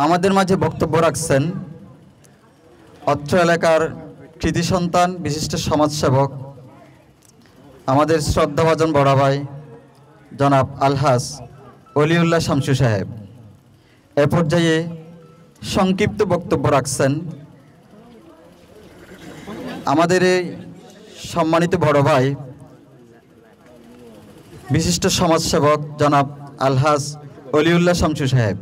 আমাদের মাঝে বক্তব্য রাখছেন অত্র এলাকার কৃতি সন্তান বিশিষ্ট সমাজসেবক আমাদের শ্রদ্ধাভাজন বড় ভাই জনাব আলহাজ অলিউল্লাহ শামসু সাহেব। এ পর্যায়ে সংক্ষিপ্ত বক্তব্য রাখছেন আমাদের এই সম্মানিত বড় ভাই বিশিষ্ট সমাজসেবক জনাব আলহাজ অলিউল্লাহ শামসু সাহেব।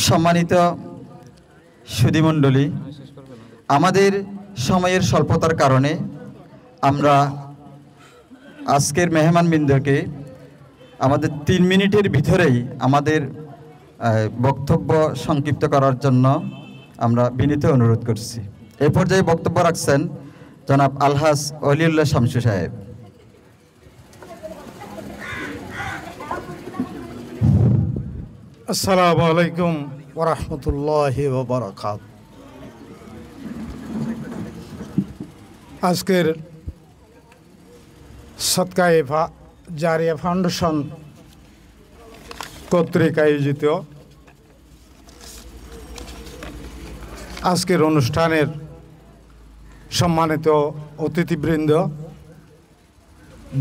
সম্মানিত সুধীমণ্ডলী, আমাদের সময়ের স্বল্পতার কারণে আমরা আজকের মেহমানবৃন্দকে আমাদের 3 মিনিটের ভিতরেই আমাদের বক্তব্য সংক্ষিপ্ত করার জন্য আমরা বিনীত অনুরোধ করছি। এই পর্যায়ে বক্তব্য রাখছেন জনাব আলহাজ অলিউল্লাহ শামসু সাহেব। আসসালামু আলাইকুম ওয়া রাহমাতুল্লাহি ওয়া বারাকাতুহু। আজকের সদকায়ে জারিয়া ফাউন্ডেশন কর্তৃক আয়োজিত আজকের অনুষ্ঠানের সম্মানিত অতিথিবৃন্দ,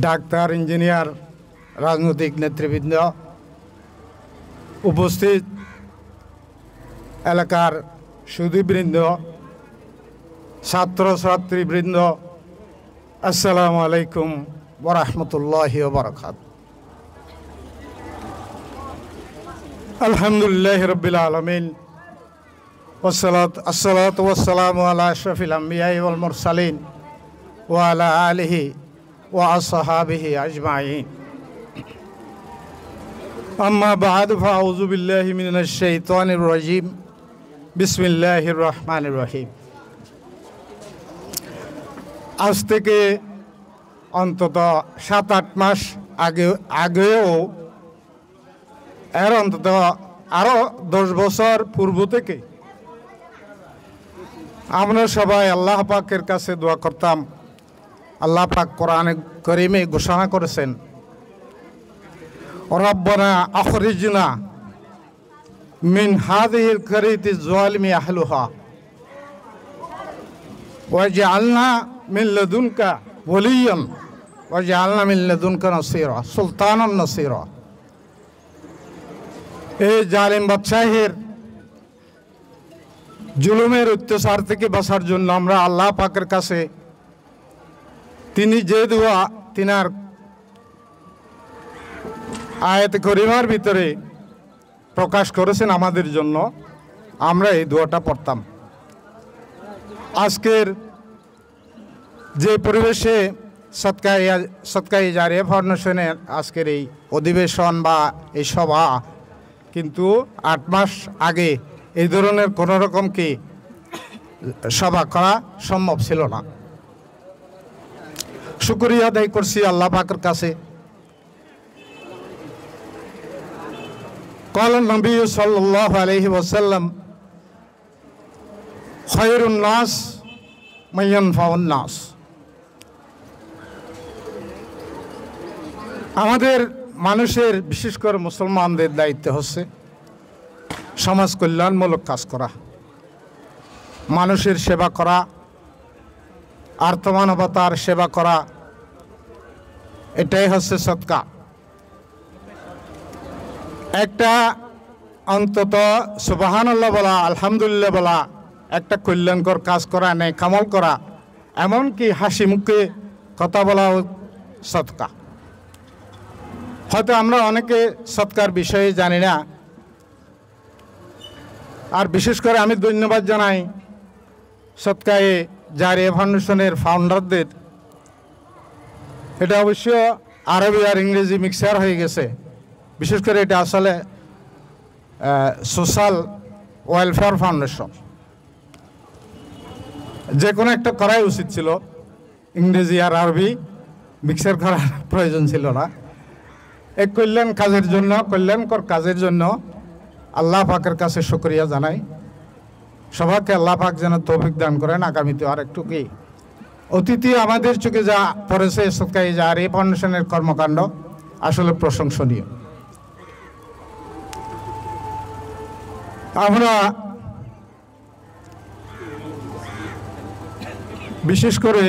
ডাক্তার, ইঞ্জিনিয়ার, রাজনৈতিক নেতৃবৃন্দ, উপস্থিত এলাকার সুধীবৃন্দ, ছাত্র ছাত্রীবৃন্দ, আসসালামু আলাইকুম ওয়া রাহমাতুল্লাহি ওয়া বারাকাতুহু। আলহামদুলিল্লাহি রাব্বিল আলামিন আসসালাতু ওয়াসসালামু আলা আশরাফিল আমবিয়া ওয়াল মুরসালিন ওয়া আলা আলিহি ওয়া আসহাবিহি আজমাইন। আম্মা বা'দ ফাআউযু বিল্লাহি মিনাশ শাইতানির রাজীম। বিসমিল্লাহির রহমানির রহিম। আজ থেকে অন্তত 7-8 মাস আগেও অন্তত আরও 10 বছর পূর্ব থেকে আমরা সবাই আল্লাহ পাকের কাছে দোয়া করতাম। আল্লাহ পাক কোরআনে কারীমে ঘোষণা করেছেন, রব্বানা আখরিজনা মিন হাযিহিল কারিয়াতি যালিমি আহলুহা ওয়াজআলনা মিন লাদুনকা ওয়ালিয়্যান ওয়াজআলনা মিন লাদুনকা নাসীরা সুলতানান নাসীরা। এই জালিম বাদশাহের জুলুমের অত্যাচার থেকে বাঁচার জন্য আমরা আল্লাহ পাকের কাছে তিনি যে দোয়া তিনার আয়াতে করিমার ভিতরে প্রকাশ করেছেন আমাদের জন্য, আমরা এই দোয়াটা পড়তাম। আজকের যে পরিবেশে সদকায়ে জারিয়া ফাউন্ডেশনের আজকের এই অধিবেশন বা এই সভা, কিন্তু 8 মাস আগে এই ধরনের কোনো রকম কি সভা করা সম্ভব ছিল না। শুকরিয়া আদায় করছি আল্লাহ পাকের কাছে। قال النبي صلى الله عليه وسلم خير الناس من ينفع الناس। আমাদের মানুষের, বিশেষ করে মুসলমানদের দায়িত্ব হচ্ছে সমাজ কল্যাণমূলক কাজ করা, মানুষের সেবা করা, আর্তমানবতার সেবা করা, এটাই হচ্ছে সদকা। একটা অন্তত সুবহানাল্লাহ বলা, আলহামদুলিল্লাহ বলা, একটা কল্যাণকর কাজ করা, নেক আমল করা, এমনকি হাসি মুখে কথা বলা সদকা। হয়তো আমরা অনেকে সদকার বিষয়ে জানি না। আর বিশেষ করে আমি ধন্যবাদ জানাই সদকায়ে জারিয়া ফাউন্ডেশনের ফাউন্ডারদের। এটা অবশ্য আরবি আর ইংরেজি মিক্সার হয়ে গেছে। বিশেষ করে এটা আসলে সোশ্যাল ওয়েলফেয়ার ফাউন্ডেশন। যে কোনো একটা করাই উচিত ছিল, ইংরেজি আর আরবি মিক্সার করার প্রয়োজন ছিল না। এই কল্যাণকর কাজের জন্য আল্লাহ পাকের কাছে শুকরিয়া জানাই। সবাইকে আল্লাহ পাক যেন তৌফিক দান করেন আগামীতে আর একটু কি অতীতে আমাদের চোখে যা পড়েছে সৎকাই যার এই ফাউন্ডেশনের কর্মকাণ্ড আসলে প্রশংসনীয়। আমরা বিশেষ করে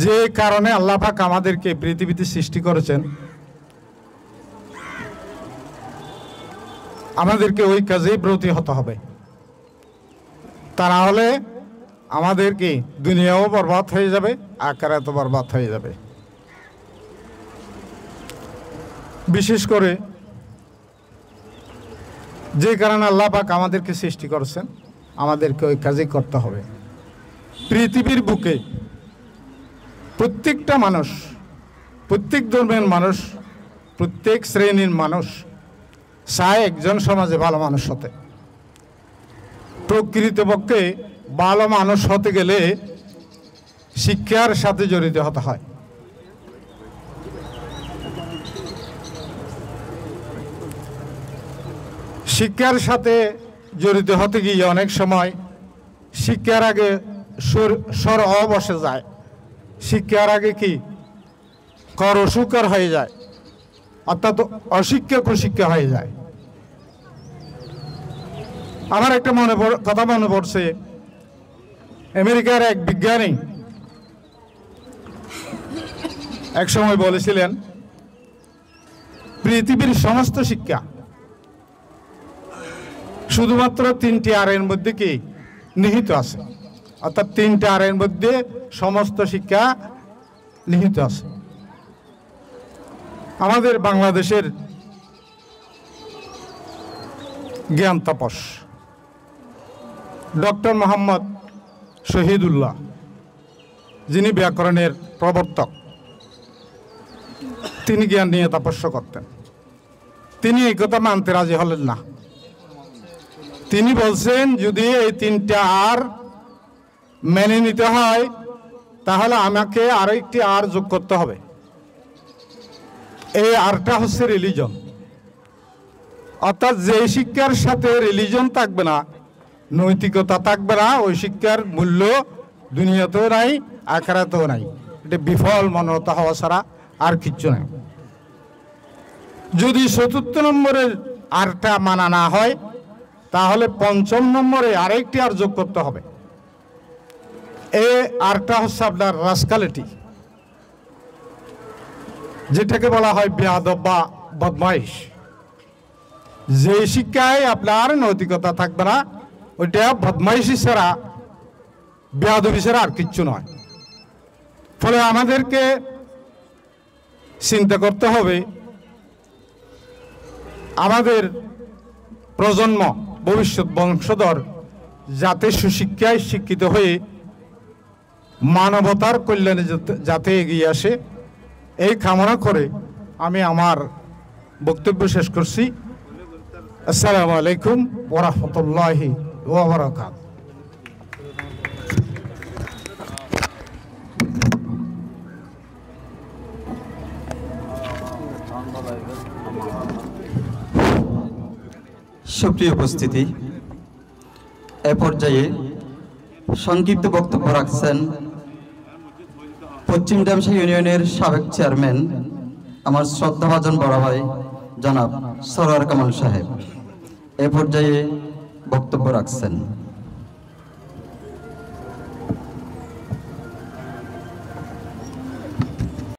যে কারণে আল্লাহ পাক আমাদেরকে পৃথিবীতে সৃষ্টি করেছেন, আমাদেরকে ওই কাজেই ব্রতী হতে হবে। তা না হলে আমাদেরকে দুনিয়াও বরবাদ হয়ে যাবে, আখিরাতও বরবাদ হয়ে যাবে। বিশেষ করে যে কারণে আল্লাহ পাক আমাদেরকে সৃষ্টি করেছেন, আমাদেরকে ওই কাজই করতে হবে। পৃথিবীর বুকে প্রত্যেকটা মানুষ, প্রত্যেক ধর্মের মানুষ, প্রত্যেক শ্রেণীর মানুষ চায় একজন সমাজে ভালো মানুষ হতে। প্রকৃতপক্ষে ভালো মানুষ হতে গেলে শিক্ষার সাথে জড়িত হতে হয়। শিক্ষার সাথে জড়িত হতে গিয়ে অনেক সময় শিক্ষার আগে স্বর বসে যায়, শিক্ষার আগে কি কর অস্বীকার হয়ে যায়, অর্থাৎ অশিক্ষা কুশিক্ষা হয়ে যায়। আমার একটা কথা মনে পড়ছে, আমেরিকার এক বিজ্ঞানী এক সময় বলেছিলেন পৃথিবীর সমস্ত শিক্ষা শুধুমাত্র 3টি আরের মধ্যে কি নিহিত আছে, অর্থাৎ 3টি আরের মধ্যে সমস্ত শিক্ষা নিহিত আছে। আমাদের বাংলাদেশের জ্ঞান তাপস ডক্টর মোহাম্মদ শহীদুল্লাহ, যিনি ব্যাকরণের প্রবর্তক, তিনি জ্ঞান নিয়ে তপস্যা করতেন। তিনি এই কথা মানতে রাজি হলেন না। তিনি বলছেন যদি এই 3টা আর মেনে নিতে হয় তাহলে আমাকে আরো একটি আর যোগ করতে হবে। এই আরটা হচ্ছে রিলিজন, অর্থাৎ যে শিক্ষার সাথে রিলিজন থাকবে না, নৈতিকতা থাকবে না, ওই শিক্ষার মূল্য দুনিয়াতেও নাই, আখিরাতেও নাই। এটা বিফল মনোরতা হওয়া ছাড়া আর কিচ্ছু নাই। যদি 4র্থ নম্বরের আরটা মানা না হয় তাহলে 5ম নম্বরে আরেকটি আর যোগ করতে হবে। এই আরটা হচ্ছে আপনার রাস্কালিটি, যেটাকে বলা হয় বেয়াদব বা বদমাইশ। যে শিক্ষায় আপনার নৈতিকতা থাকবে না, ওইটা বদমাইশি ছাড়া, বেয়াদবি ছাড়া আর কিচ্ছু নয়। ফলে আমাদেরকে চিন্তা করতে হবে আমাদের প্রজন্ম, ভবিষ্যৎ বংশধর যাতে সুশিক্ষায় শিক্ষিত হয়ে মানবতার কল্যাণে যাতে এগিয়ে আসে, এই কামনা করে আমি আমার বক্তব্য শেষ করছি। আসসালামু আলাইকুম ওয়া রাহমাতুল্লাহি ওয়া বারাকাতুহু। সুপ্রিয় উপস্থিতি, এ পর্যায়ে সংক্ষিপ্ত বক্তব্য রাখছেন পশ্চিম ডামসা ইউনিয়নের সাবেক চেয়ারম্যান আমার শ্রদ্ধাভাজন বড় ভাই জনাব সরোয়ার কামাল সাহেব। এ পর্যায়ে বক্তব্য রাখছেন।